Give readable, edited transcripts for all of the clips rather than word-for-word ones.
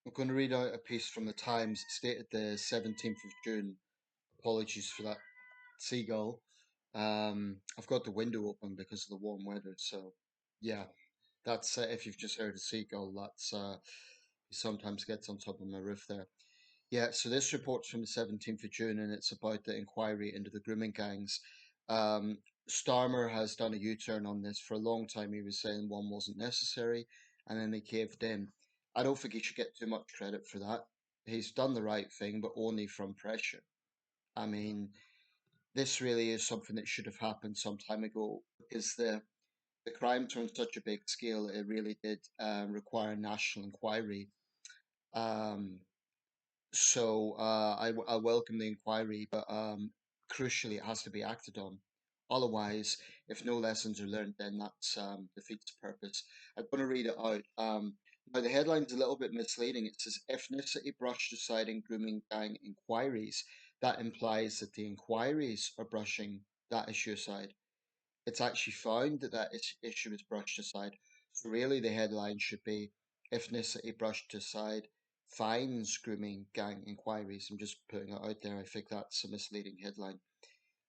I'm going to read out a piece from the Times. It stated the 17th of June. Apologies for that seagull. I've got the window open because of the warm weather. So, yeah, that's if you've just heard a seagull, that's he sometimes gets on top of my roof there. Yeah, so this report's from the 17th of June and it's about the inquiry into the grooming gangs. Um, Starmer has done a U-turn on this for a long time. He was saying one wasn't necessary and then they caved in. I don't think he should get too much credit for that. He's done the right thing, but only from pressure. I mean, this really is something that should have happened some time ago because the crime turned such a big scale, it really did require a national inquiry. Um, I welcome the inquiry, but crucially, it has to be acted on. Otherwise, if no lessons are learned, then that's defeats the purpose. I'm going to read it out. Now, the headline's a little bit misleading. It says ethnicity brushed aside in grooming gang inquiries. That implies that the inquiries are brushing that issue aside. It's actually found that issue is brushed aside. So really, the headline should be ethnicity brushed aside, fines grooming gang inquiries. I'm just putting it out there. I think that's a misleading headline.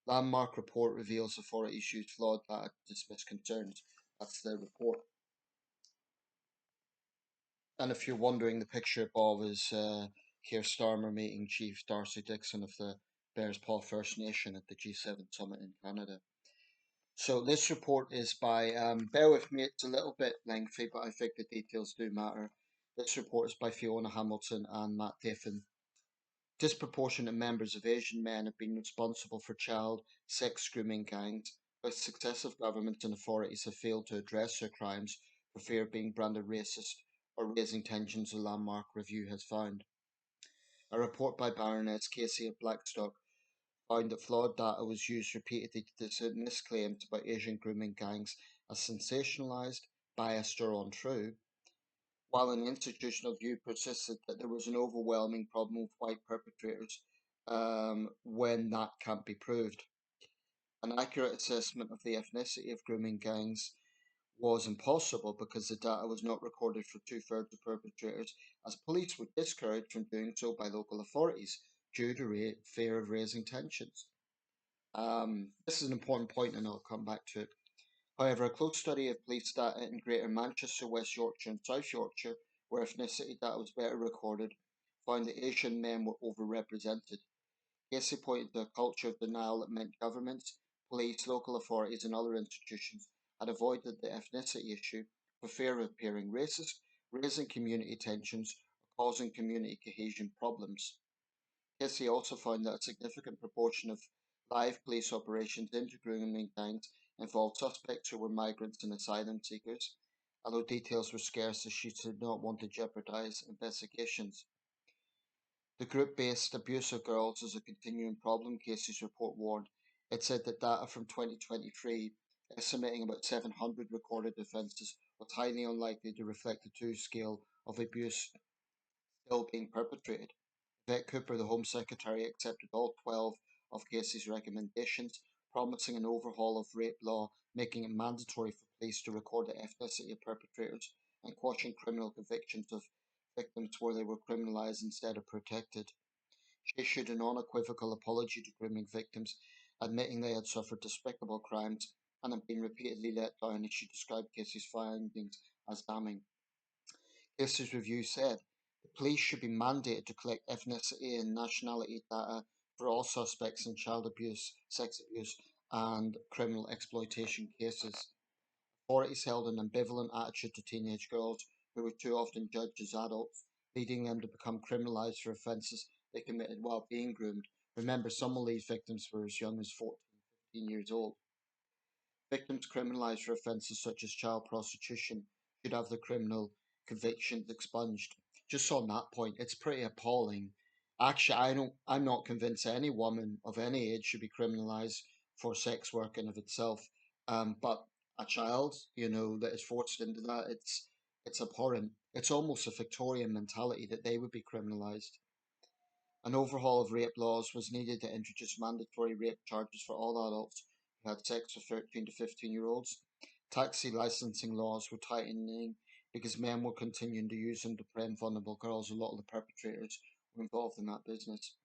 Landmark report reveals authorities used flawed data to dismiss concerns. That's the report. And if you're wondering, the picture above is Keir Starmer meeting Chief Darcy Dixon of the Bears Paw First Nation at the G7 summit in Canada. So this report is by, bear with me, it's a little bit lengthy, but I think the details do matter. This report is by Fiona Hamilton and Matt Daffin. Disproportionate members of Asian men have been responsible for child sex grooming gangs, but successive governments and authorities have failed to address their crimes for fear of being branded racist or raising tensions, a landmark review has found. A report by Baroness Casey of Blackstock found that flawed data was used repeatedly to dismiss claims about Asian grooming gangs as sensationalized, biased, or untrue, while an institutional view persisted that there was an overwhelming problem with white perpetrators when that can't be proved. An accurate assessment of the ethnicity of grooming gangs was impossible because the data was not recorded for two-thirds of perpetrators, as police were discouraged from doing so by local authorities due to fear of raising tensions. This is an important point, and I'll come back to it. However, a close study of police data in Greater Manchester, West Yorkshire, and South Yorkshire, where ethnicity data was better recorded, found that Asian men were overrepresented. Casey pointed to a culture of denial that meant governments, police, local authorities, and other institutions had avoided the ethnicity issue for fear of appearing racist, raising community tensions, or causing community cohesion problems. Casey also found that a significant proportion of live police operations into grooming gangs involved suspects who were migrants and asylum seekers, although details were scarce as she did not want to jeopardize investigations. The group-based abuse of girls is a continuing problem, Casey's report warned. It said that data from 2023, estimating about 700 recorded offences, was highly unlikely to reflect the true scale of abuse still being perpetrated. Vet Cooper, the Home Secretary, accepted all 12 of Casey's recommendations, promising an overhaul of rape law, making it mandatory for police to record the ethnicity of perpetrators, and quashing criminal convictions of victims where they were criminalised instead of protected. She issued an unequivocal apology to grooming victims, admitting they had suffered despicable crimes and had been repeatedly let down, as she described Casey's findings as damning. Casey's review said the police should be mandated to collect ethnicity and nationality data for all suspects in child abuse, sex abuse, and criminal exploitation cases. Authorities held an ambivalent attitude to teenage girls who were too often judged as adults, leading them to become criminalised for offences they committed while being groomed. Remember, some of these victims were as young as 14, 15 years old. Victims criminalised for offences such as child prostitution should have their criminal convictions expunged. Just on that point, it's pretty appalling. Actually, I'm not convinced any woman of any age should be criminalised for sex work in of itself. But a child, that is forced into that, it's abhorrent. It's almost a Victorian mentality that they would be criminalised. An overhaul of rape laws was needed to introduce mandatory rape charges for all adults who had sex with 13 to 15-year-olds. Taxi licensing laws were tightening because men were continuing to use them to prey on vulnerable girls. A lot of the perpetrators were involved in that business.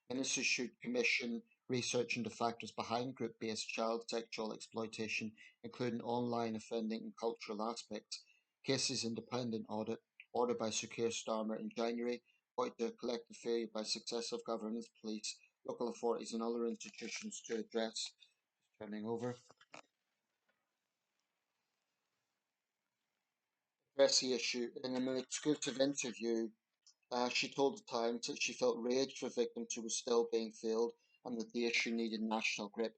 Ministers should commission research into factors behind group-based child sexual exploitation, including online offending and cultural aspects. Cases independent audit, ordered by Sir Keir Starmer in January, pointed to a collective failure by successive governments, police, local authorities and other institutions to turning over, address the issue. In an exclusive interview, she told the Times that she felt rage for victims who were still being failed and that the issue needed national grip.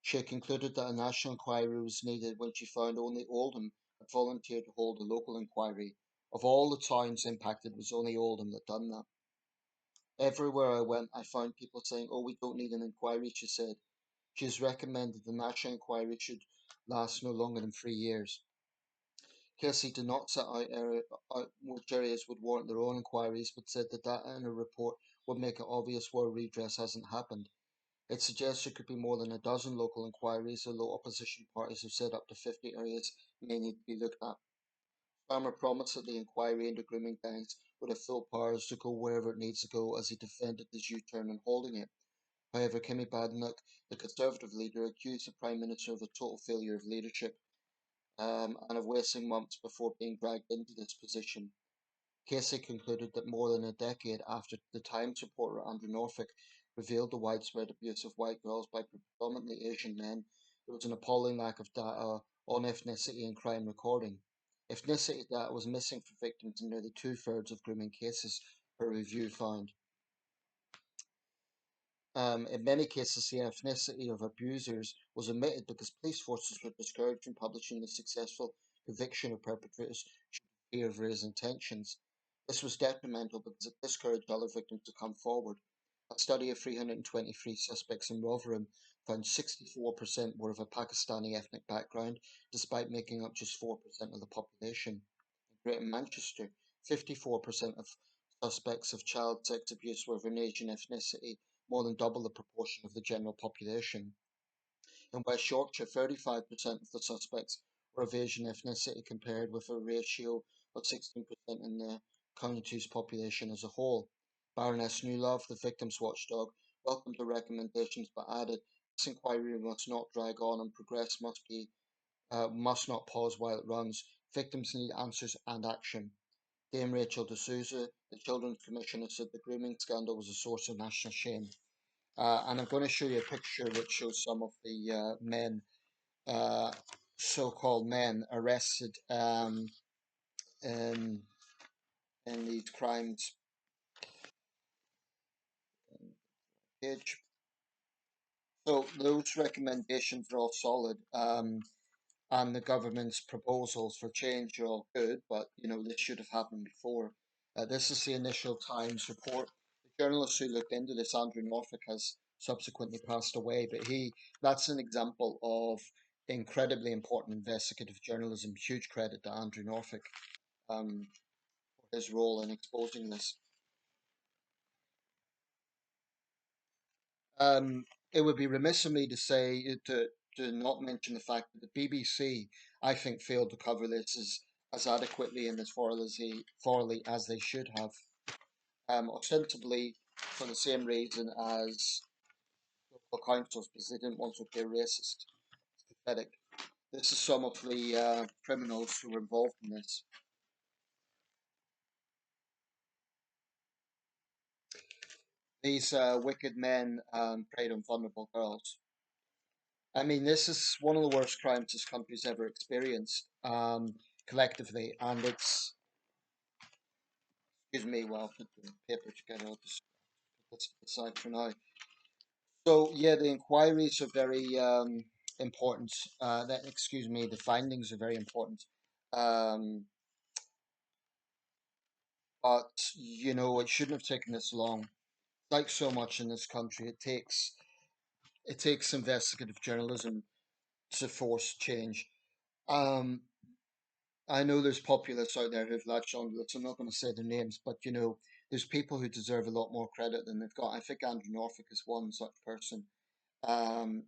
She concluded that a national inquiry was needed when she found only Oldham had volunteered to hold a local inquiry. Of all the towns impacted, it was only Oldham that done that. Everywhere I went, I found people saying, "Oh, we don't need an inquiry," she said. She has recommended the national inquiry should last no longer than 3 years. Casey did not set out which areas would warrant their own inquiries, but said that data in a report would make it obvious where redress hasn't happened. It suggests there could be more than a dozen local inquiries, although opposition parties have said up to 50 areas may need to be looked at. Farmer promised that the inquiry into grooming gangs would have full powers to go wherever it needs to go as he defended his U-turn on holding it. However, Kimmy Badenoch, the Conservative leader, accused the Prime Minister of a total failure of leadership and of wasting months before being dragged into this position. Casey concluded that more than a decade after the Times reporter Andrew Norfolk revealed the widespread abuse of white girls by predominantly Asian men, there was an appalling lack of data on ethnicity and crime recording. Ethnicity data was missing for victims in nearly two-thirds of grooming cases, her review found. In many cases, the ethnicity of abusers was omitted because police forces were discouraged from publishing the successful conviction of perpetrators due to fear of raised intentions. This was detrimental because it discouraged other victims to come forward. A study of 323 suspects in Rotherham found 64% were of a Pakistani ethnic background, despite making up just 4% of the population. In Greater Manchester, 54% of suspects of child sex abuse were of an Asian ethnicity, more than double the proportion of the general population. In West Yorkshire, 35% of the suspects were of Asian ethnicity compared with a ratio of 16% in the county's population as a whole. Baroness Newlove, the victims watchdog, welcomed the recommendations but added, this inquiry must not drag on and progress must not pause while it runs. Victims need answers and action. Dame Rachel de Souza, the Children's Commissioner, said the grooming scandal was a source of national shame. And I'm going to show you a picture which shows some of the men, uh, so-called men, arrested in these crimes. Page. So those recommendations are all solid, and the government's proposals for change are all good. But this should have happened before. This is the initial Times report. The journalist who looked into this, Andrew Norfolk, has subsequently passed away, but that's an example of incredibly important investigative journalism. Huge credit to Andrew Norfolk for his role in exposing this. It would be remiss of me to say to not mention the fact that the BBC, I think, failed to cover this as adequately and as thoroughly as they should have. Ostensibly for the same reason as local councils, because they didn't want to appear racist. It's pathetic. This is some of the criminals who were involved in this. These wicked men preyed on vulnerable girls. I mean, this is one of the worst crimes this country's ever experienced, collectively, and it's, excuse me, while I put the paper together, I'll just put this aside for now. So, yeah, the inquiries are very important. Excuse me, the findings are very important. Um, but, it shouldn't have taken this long. Like so much in this country, it takes investigative journalism to force change. Um, I know there's populists out there who've latched onto this. I'm not going to say their names, but there's people who deserve a lot more credit than they've got. I think Andrew Norfolk is one such person. Um,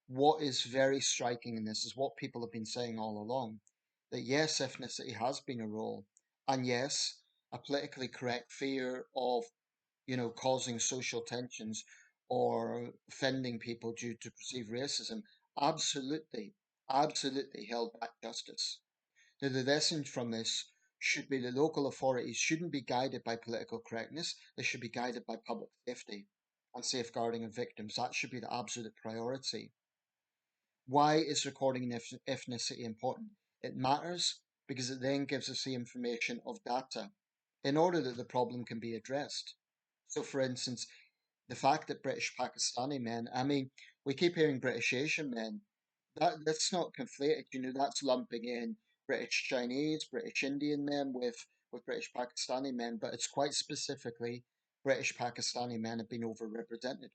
what is very striking in this is what people have been saying all along. that yes, ethnicity has been a role, and yes, a politically correct fear of, causing social tensions or offending people due to perceived racism absolutely, absolutely held back justice. Now, the lesson from this should be that local authorities shouldn't be guided by political correctness, they should be guided by public safety and safeguarding of victims. That should be the absolute priority. Why is recording ethnicity important? It matters because it then gives us the information of data in order that the problem can be addressed. So, for instance, the fact that British Pakistani men, I mean, we keep hearing British Asian men. That's not conflated. That's lumping in British Chinese, British Indian men with British Pakistani men, but it's quite specifically British Pakistani men have been overrepresented.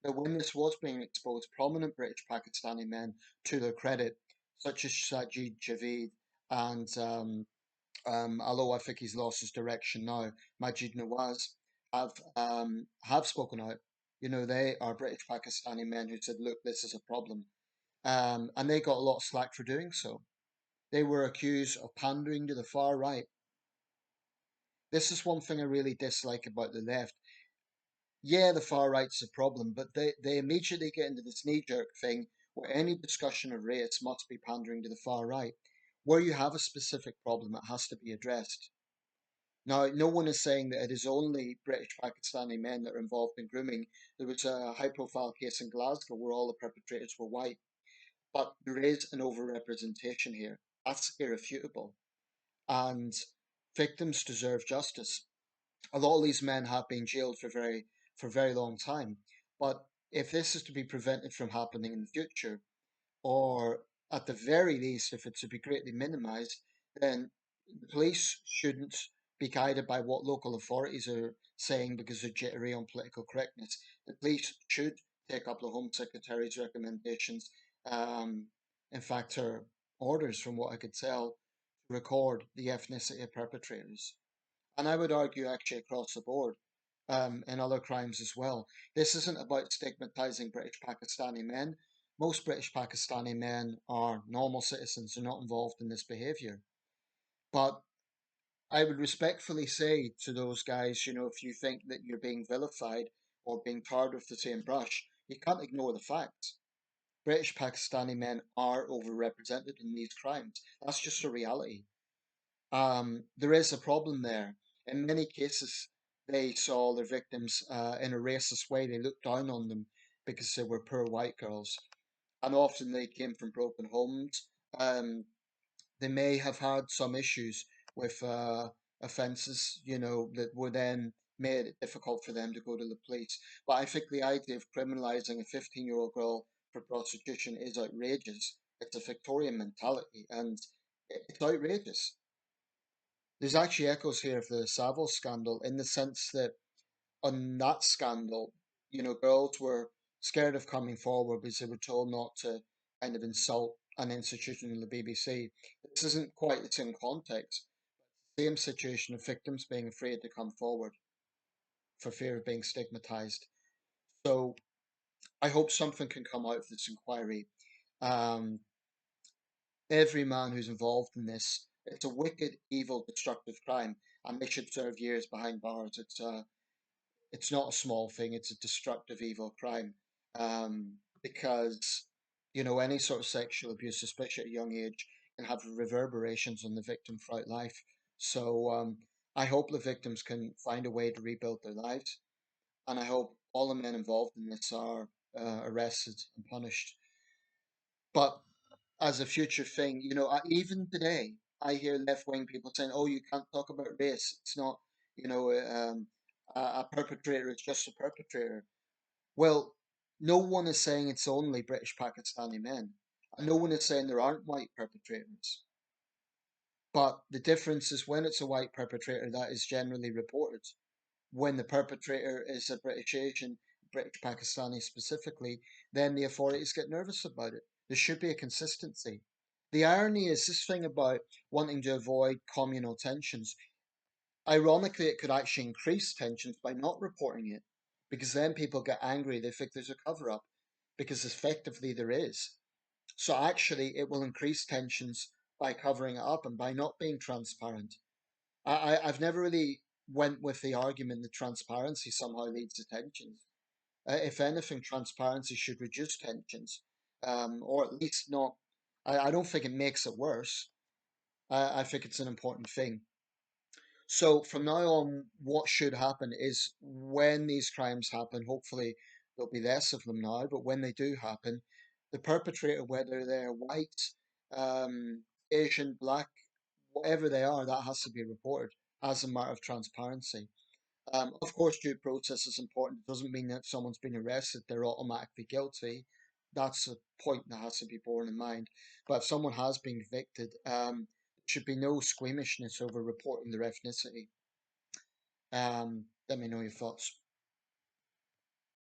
Now, when this was being exposed, prominent British Pakistani men, to their credit, such as Sajid Javid and although I think he's lost his direction now, Majid Nawaz have spoken out. They are British Pakistani men who said, "Look, this is a problem," and they got a lot of slack for doing so. They were accused of pandering to the far right. This is one thing I really dislike about the left. Yeah, the far right's a problem, but they immediately get into this knee-jerk thing where any discussion of race must be pandering to the far right. Where you have a specific problem, it has to be addressed. Now, no one is saying that it is only British Pakistani men that are involved in grooming. There was a high profile case in Glasgow where all the perpetrators were white, but there is an overrepresentation here. That's irrefutable. And victims deserve justice. A lot of these men have been jailed for very long time. But if this is to be prevented from happening in the future, or at the very least, if it's to be greatly minimised, then the police shouldn't be guided by what local authorities are saying because they're jittery on political correctness. The police should take up the Home Secretary's recommendations, um, in fact, her orders, from what I could tell, to record the ethnicity of perpetrators. And I would argue actually across the board, in other crimes as well. This isn't about stigmatizing British Pakistani men. Most British Pakistani men are normal citizens, they're not involved in this behaviour. But I would respectfully say to those guys, if you think that you're being vilified or being tarred with the same brush, you can't ignore the facts. British Pakistani men are overrepresented in these crimes. That's just a reality. There is a problem there. In many cases, they saw their victims in a racist way. They looked down on them because they were poor white girls, and often they came from broken homes. Um, they may have had some issues with offences, that were then made it difficult for them to go to the police. But I think the idea of criminalising a 15-year-old girl for prostitution is outrageous. It's a Victorian mentality, and it's outrageous. There's actually echoes here of the Savile scandal in the sense that on that scandal, girls were scared of coming forward because they were told not to kind of insult an institution in the BBC. This isn't quite the same context. Same situation of victims being afraid to come forward for fear of being stigmatized. So I hope something can come out of this inquiry. Um, every man who's involved in this, it's a wicked, evil, destructive crime, and they should serve years behind bars. It's not a small thing. It's a destructive, evil crime. Because any sort of sexual abuse, especially at a young age, can have reverberations on the victim throughout life. So I hope the victims can find a way to rebuild their lives, and I hope all the men involved in this are arrested and punished. But as a future thing, even today, I hear left wing people saying, "Oh, you can't talk about race. It's not, you know, a perpetrator is just a perpetrator." Well, no one is saying it's only British Pakistani men, and no one is saying there aren't white perpetrators. But the difference is when it's a white perpetrator, that is generally reported. When the perpetrator is a British Asian, British Pakistani specifically, then the authorities get nervous about it. There should be a consistency. The irony is this thing about wanting to avoid communal tensions. Ironically, it could actually increase tensions by not reporting it, because then people get angry. They think there's a cover up, because effectively there is. So actually, it will increase tensions by covering it up and by not being transparent. I've never really went with the argument that transparency somehow leads to tensions. If anything, transparency should reduce tensions, or at least not. I don't think it makes it worse. I think it's an important thing. So from now on, what should happen is when these crimes happen, hopefully there'll be less of them now, but when they do happen, the perpetrator, whether they're white, Asian, black, whatever they are, that has to be reported as a matter of transparency. Of course, due process is important. It doesn't mean that if someone's been arrested, they're automatically guilty. That's a point that has to be borne in mind. But if someone has been convicted, there should be no squeamishness over reporting their ethnicity. Let me know your thoughts.